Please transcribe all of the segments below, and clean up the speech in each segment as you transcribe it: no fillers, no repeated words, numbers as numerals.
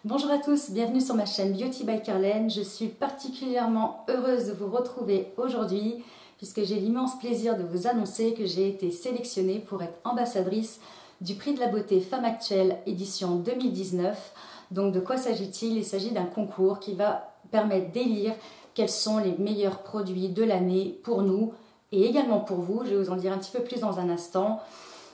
Bonjour à tous, bienvenue sur ma chaîne Beauty by Carlène. Je suis particulièrement heureuse de vous retrouver aujourd'hui puisque j'ai l'immense plaisir de vous annoncer que j'ai été sélectionnée pour être ambassadrice du prix de la beauté Femme Actuelle édition 2019. Donc de quoi s'agit-il? Il s'agit d'un concours qui va permettre d'élire quels sont les meilleurs produits de l'année pour nous et également pour vous. Je vais vous en dire un petit peu plus dans un instant.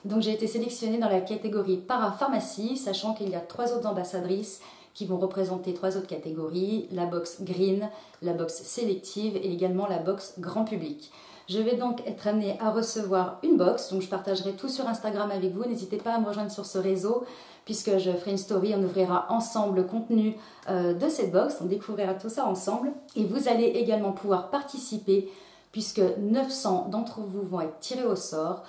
Donc j'ai été sélectionnée dans la catégorie parapharmacie, sachant qu'il y a 3 autres ambassadrices qui vont représenter 3 autres catégories, la box green, la box sélective et également la box grand public. Je vais donc être amenée à recevoir une box, donc je partagerai tout sur Instagram avec vous. N'hésitez pas à me rejoindre sur ce réseau puisque je ferai une story, on ouvrira ensemble le contenu de cette box, on découvrira tout ça ensemble. Et vous allez également pouvoir participer puisque 900 d'entre vous vont être tirés au sort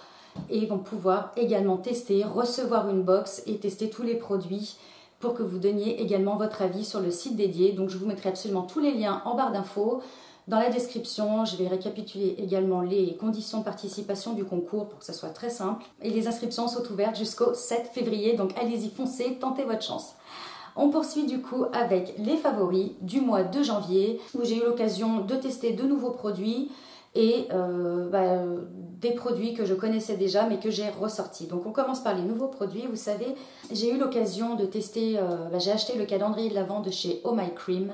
et vont pouvoir également tester, recevoir une box et tester tous les produits pour que vous donniez également votre avis sur le site dédié. Donc je vous mettrai absolument tous les liens en barre d'infos. Dans la description, je vais récapituler également les conditions de participation du concours pour que ça soit très simple. Et les inscriptions sont ouvertes jusqu'au 7 février, donc allez-y, foncez, tentez votre chance. On poursuit du coup avec les favoris du mois de janvier où j'ai eu l'occasion de tester de nouveaux produits et des produits que je connaissais déjà mais que j'ai ressortis. Donc on commence par les nouveaux produits. Vous savez, j'ai eu l'occasion de tester, j'ai acheté le calendrier de l'Avent de chez Oh My Cream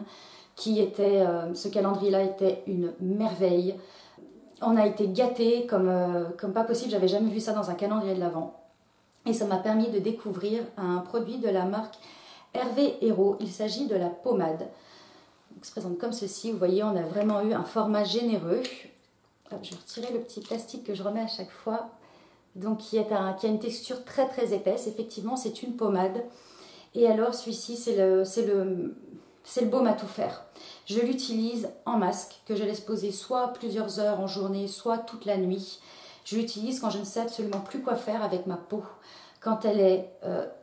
qui était, ce calendrier-là était une merveille. On a été gâtés comme pas possible, j'avais jamais vu ça dans un calendrier de l'Avent. Et ça m'a permis de découvrir un produit de la marque Hervé Hérault. Il s'agit de la pommade. Donc, il se présente comme ceci. Vous voyez, on a vraiment eu un format généreux. Je vais retirer le petit plastique que je remets à chaque fois. Donc, qui a une texture très très épaisse. Effectivement, c'est une pommade. Et alors, celui-ci, c'est le baume à tout faire. Je l'utilise en masque, que je laisse poser soit plusieurs heures en journée, soit toute la nuit. Je l'utilise quand je ne sais absolument plus quoi faire avec ma peau. Quand elle est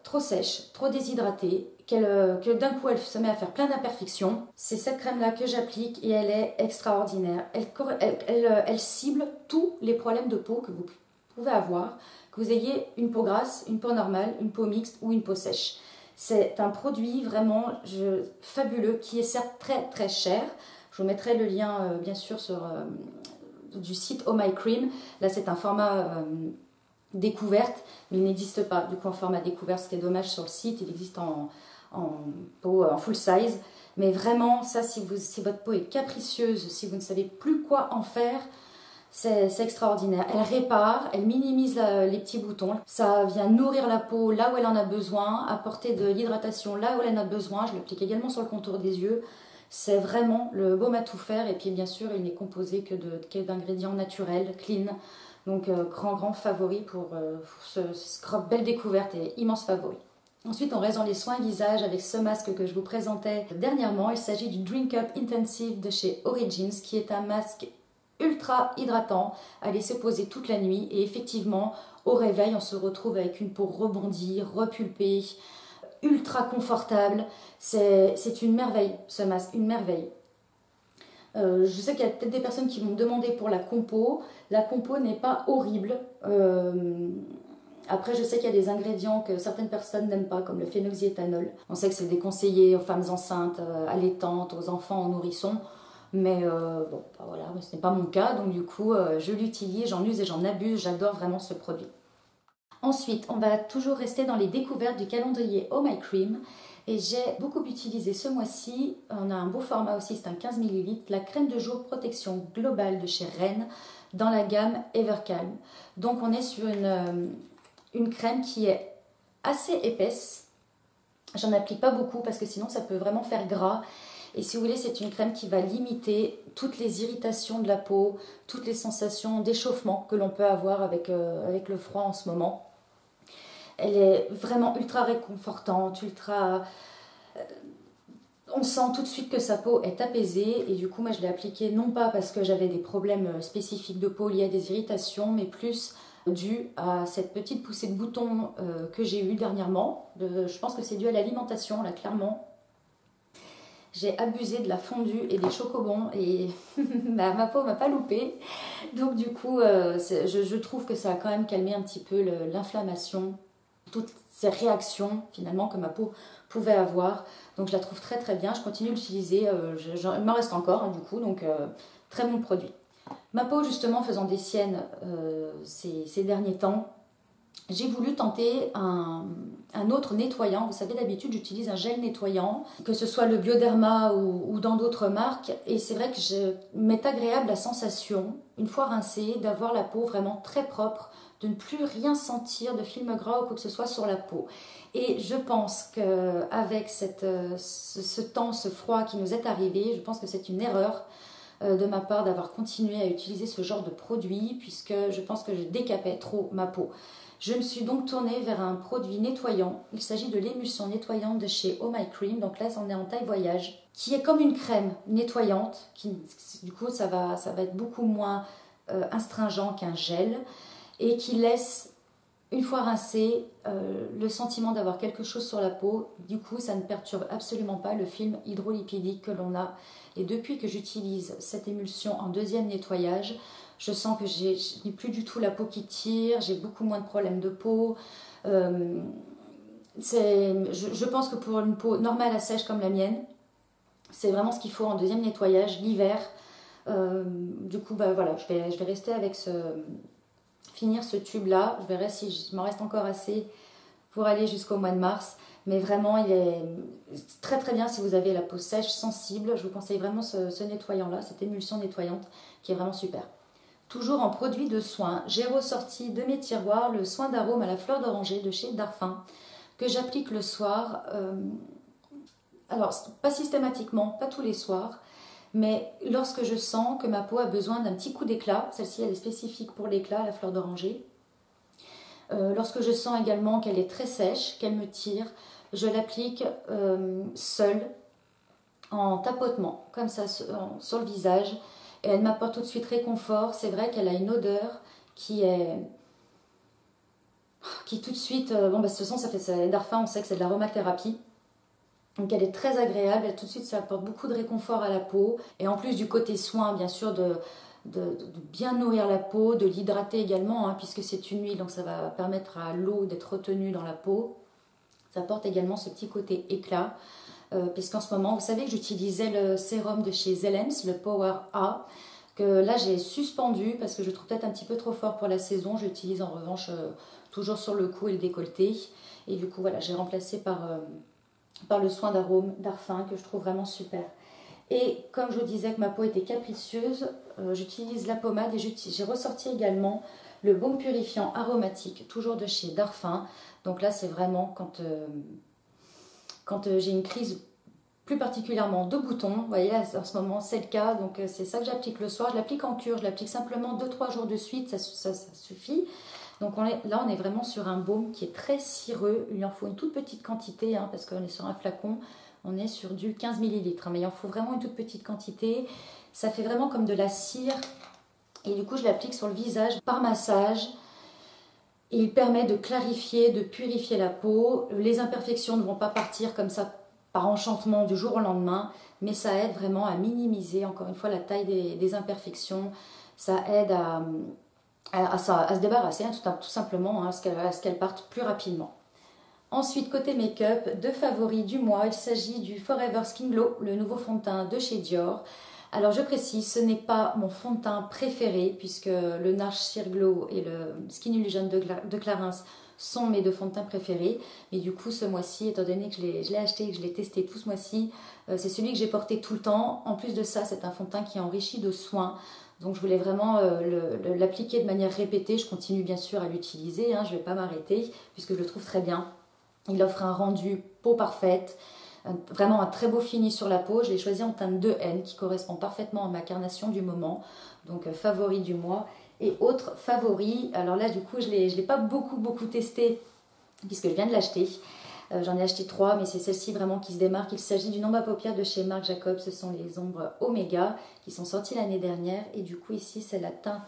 trop sèche, trop déshydratée, que d'un coup elle se met à faire plein d'imperfections. C'est cette crème-là que j'applique et elle est extraordinaire. Elle cible tous les problèmes de peau que vous pouvez avoir, que vous ayez une peau grasse, une peau normale, une peau mixte ou une peau sèche. C'est un produit vraiment fabuleux qui est certes très très cher. Je vous mettrai le lien bien sûr du site Oh My Cream. Là c'est un format découverte, mais il n'existe pas du coup en format découverte, ce qui est dommage sur le site. Il existe en peau en full size, mais vraiment ça, si votre peau est capricieuse, si vous ne savez plus quoi en faire, c'est extraordinaire. Elle répare, elle minimise les petits boutons, ça vient nourrir la peau là où elle en a besoin, apporter de l'hydratation là où elle en a besoin. Je l'applique également sur le contour des yeux. C'est vraiment le baume à tout faire. Et puis bien sûr il n'est composé que d'ingrédients naturels, clean. Donc grand favori pour ce scrub, belle découverte et immense favori. Ensuite, on reste dans les soins visage avec ce masque que je vous présentais dernièrement. Il s'agit du Drink Up Intensive de chez Origins, qui est un masque ultra hydratant à laisser poser toute la nuit. Et effectivement, au réveil, on se retrouve avec une peau rebondie, repulpée, ultra confortable. C'est une merveille, ce masque, une merveille. Je sais qu'il y a peut-être des personnes qui vont me demander pour la compo. La compo n'est pas horrible. Après, je sais qu'il y a des ingrédients que certaines personnes n'aiment pas, comme le phénoxyéthanol. On sait que c'est déconseillé aux femmes enceintes, allaitantes, aux enfants, aux nourrissons. Mais voilà, ce n'est pas mon cas. Donc du coup, je l'utilise, j'en use et j'en abuse. J'adore vraiment ce produit. Ensuite, on va toujours rester dans les découvertes du calendrier Oh My Cream. Et j'ai beaucoup utilisé ce mois-ci, on a un beau format aussi, c'est un 15 ml, la crème de jour protection globale de chez Rennes dans la gamme Evercalm. Donc on est sur une crème qui est assez épaisse. J'en applique pas beaucoup parce que sinon ça peut vraiment faire gras. Et si vous voulez, c'est une crème qui va limiter toutes les irritations de la peau, toutes les sensations d'échauffement que l'on peut avoir avec le froid en ce moment. Elle est vraiment ultra réconfortante, on sent tout de suite que sa peau est apaisée et du coup moi je l'ai appliquée non pas parce que j'avais des problèmes spécifiques de peau liés à des irritations, mais plus dû à cette petite poussée de boutons que j'ai eue dernièrement. Je pense que c'est dû à l'alimentation là, clairement. J'ai abusé de la fondue et des chocobons et ma peau m'a pas loupé. Donc du coup, je trouve que ça a quand même calmé un petit peu l'inflammation toutes ces réactions finalement que ma peau pouvait avoir. Donc je la trouve très très bien, je continue de l'utiliser, il m'en reste encore du coup, donc très bon produit. Ma peau justement faisant des siennes ces derniers temps, j'ai voulu tenter un autre nettoyant. Vous savez, d'habitude j'utilise un gel nettoyant, que ce soit le Bioderma ou dans d'autres marques, et c'est vrai que m'est agréable la sensation, une fois rincée, d'avoir la peau vraiment très propre, de ne plus rien sentir de film gras ou quoi que ce soit sur la peau. Et je pense qu'avec ce temps, ce froid qui nous est arrivé, je pense que c'est une erreur de ma part d'avoir continué à utiliser ce genre de produit, puisque je pense que je décapais trop ma peau. Je me suis donc tournée vers un produit nettoyant. Il s'agit de l'émulsion nettoyante de chez Oh My Cream. Donc là, on est en taille voyage, qui est comme une crème nettoyante. Du coup, ça va être beaucoup moins astringent qu'un gel. Et qui laisse, une fois rincé, le sentiment d'avoir quelque chose sur la peau. Du coup, ça ne perturbe absolument pas le film hydrolipidique que l'on a. Et depuis que j'utilise cette émulsion en deuxième nettoyage, je sens que je n'ai plus du tout la peau qui tire, j'ai beaucoup moins de problèmes de peau. Je pense que pour une peau normale à sèche comme la mienne, c'est vraiment ce qu'il faut en deuxième nettoyage l'hiver. Du coup, voilà, je vais rester avec finir ce tube là. Je verrai si m'en reste encore assez pour aller jusqu'au mois de mars. Mais vraiment, il est très très bien si vous avez la peau sèche, sensible. Je vous conseille vraiment ce nettoyant là, cette émulsion nettoyante qui est vraiment super. Toujours en produit de soin, j'ai ressorti de mes tiroirs le soin d'arôme à la fleur d'oranger de chez Darphin, que j'applique le soir. Alors, pas systématiquement, pas tous les soirs, mais lorsque je sens que ma peau a besoin d'un petit coup d'éclat, celle-ci elle est spécifique pour l'éclat, la fleur d'oranger. Lorsque je sens également qu'elle est très sèche, qu'elle me tire, je l'applique seule, en tapotement, comme ça, sur le visage. Et elle m'apporte tout de suite réconfort. C'est vrai qu'elle a une odeur qui tout de suite... de toute façon, Darphin, on sait que c'est de l'aromathérapie. Donc elle est très agréable. Et tout de suite, ça apporte beaucoup de réconfort à la peau. Et en plus du côté soin, bien sûr, de bien nourrir la peau, de l'hydrater également, hein, puisque c'est une huile, donc ça va permettre à l'eau d'être retenue dans la peau. Ça apporte également ce petit côté éclat. Puisqu'en ce moment, vous savez que j'utilisais le sérum de chez Zelens, le Power A, que là j'ai suspendu parce que je trouve peut-être un petit peu trop fort pour la saison. J'utilise en revanche toujours sur le cou et le décolleté. Et du coup, voilà, j'ai remplacé par le soin d'arôme Darphin que je trouve vraiment super. Et comme je vous disais que ma peau était capricieuse, j'utilise la pommade et j'ai ressorti également le baume purifiant aromatique, toujours de chez Darphin. Donc là, c'est vraiment quand j'ai une crise plus particulièrement de boutons, vous voyez là en ce moment c'est le cas, donc c'est ça que j'applique le soir. Je l'applique en cure, je l'applique simplement 2-3 jours de suite, ça suffit. Donc là on est vraiment sur un baume qui est très cireux, il en faut une toute petite quantité, hein, parce qu'on est sur un flacon, on est sur du 15 ml, hein, mais il en faut vraiment une toute petite quantité. Ça fait vraiment comme de la cire, et du coup je l'applique sur le visage par massage. Il permet de clarifier, de purifier la peau. Les imperfections ne vont pas partir comme ça par enchantement du jour au lendemain, mais ça aide vraiment à minimiser, encore une fois, la taille des imperfections. Ça aide à se débarrasser, hein, tout simplement, hein, à ce qu'elles partent plus rapidement. Ensuite, côté make-up, deux favoris du mois. Il s'agit du Forever Skin Glow, le nouveau fond de teint de chez Dior. Alors je précise, ce n'est pas mon fond de teint préféré, puisque le Nars Sheer Glow et le Skin Illusion de Clarins sont mes deux fonds de teint préférés. Mais du coup, ce mois-ci, étant donné que je l'ai acheté et que je l'ai testé tout ce mois-ci, c'est celui que j'ai porté tout le temps. En plus de ça, c'est un fond de teint qui est enrichi de soins. Donc je voulais vraiment l'appliquer de manière répétée. Je continue bien sûr à l'utiliser, hein, je ne vais pas m'arrêter, puisque je le trouve très bien. Il offre un rendu peau parfaite. Vraiment un très beau fini sur la peau. Je l'ai choisi en teinte 2N qui correspond parfaitement à ma carnation du moment. Donc favori du mois. Et autre favori, alors là du coup je l'ai pas beaucoup testé puisque je viens de l'acheter. J'en ai acheté 3, mais c'est celle-ci vraiment qui se démarque. Il s'agit d'une ombre à paupières de chez Marc Jacobs. Ce sont les ombres Omega qui sont sorties l'année dernière. Et du coup ici c'est la teinte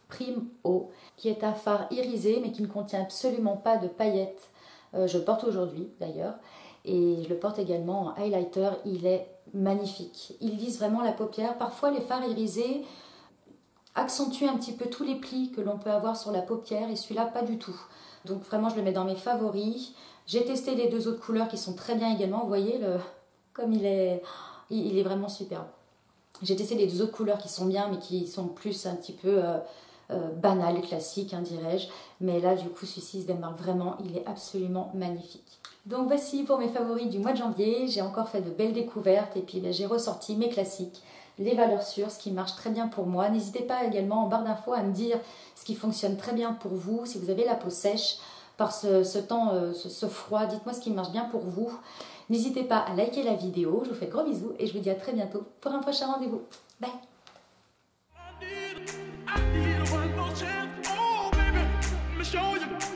Prime Eau qui est à fard irisé mais qui ne contient absolument pas de paillettes. Je le porte aujourd'hui d'ailleurs. Et je le porte également en highlighter, il est magnifique. Il lisse vraiment la paupière. Parfois les fards irisés accentuent un petit peu tous les plis que l'on peut avoir sur la paupière et celui-là pas du tout. Donc vraiment je le mets dans mes favoris. J'ai testé les deux autres couleurs qui sont très bien également. Vous voyez comme il est vraiment superbe. J'ai testé les deux autres couleurs qui sont bien mais qui sont plus un petit peu banales, classiques dirais-je. Mais là du coup celui-ci se démarque vraiment, il est absolument magnifique. Donc voici pour mes favoris du mois de janvier. J'ai encore fait de belles découvertes et puis j'ai ressorti mes classiques, les valeurs sûres, ce qui marche très bien pour moi. N'hésitez pas également en barre d'infos à me dire ce qui fonctionne très bien pour vous. Si vous avez la peau sèche par ce temps, ce froid, dites-moi ce qui marche bien pour vous. N'hésitez pas à liker la vidéo. Je vous fais de gros bisous et je vous dis à très bientôt pour un prochain rendez-vous. Bye! Show you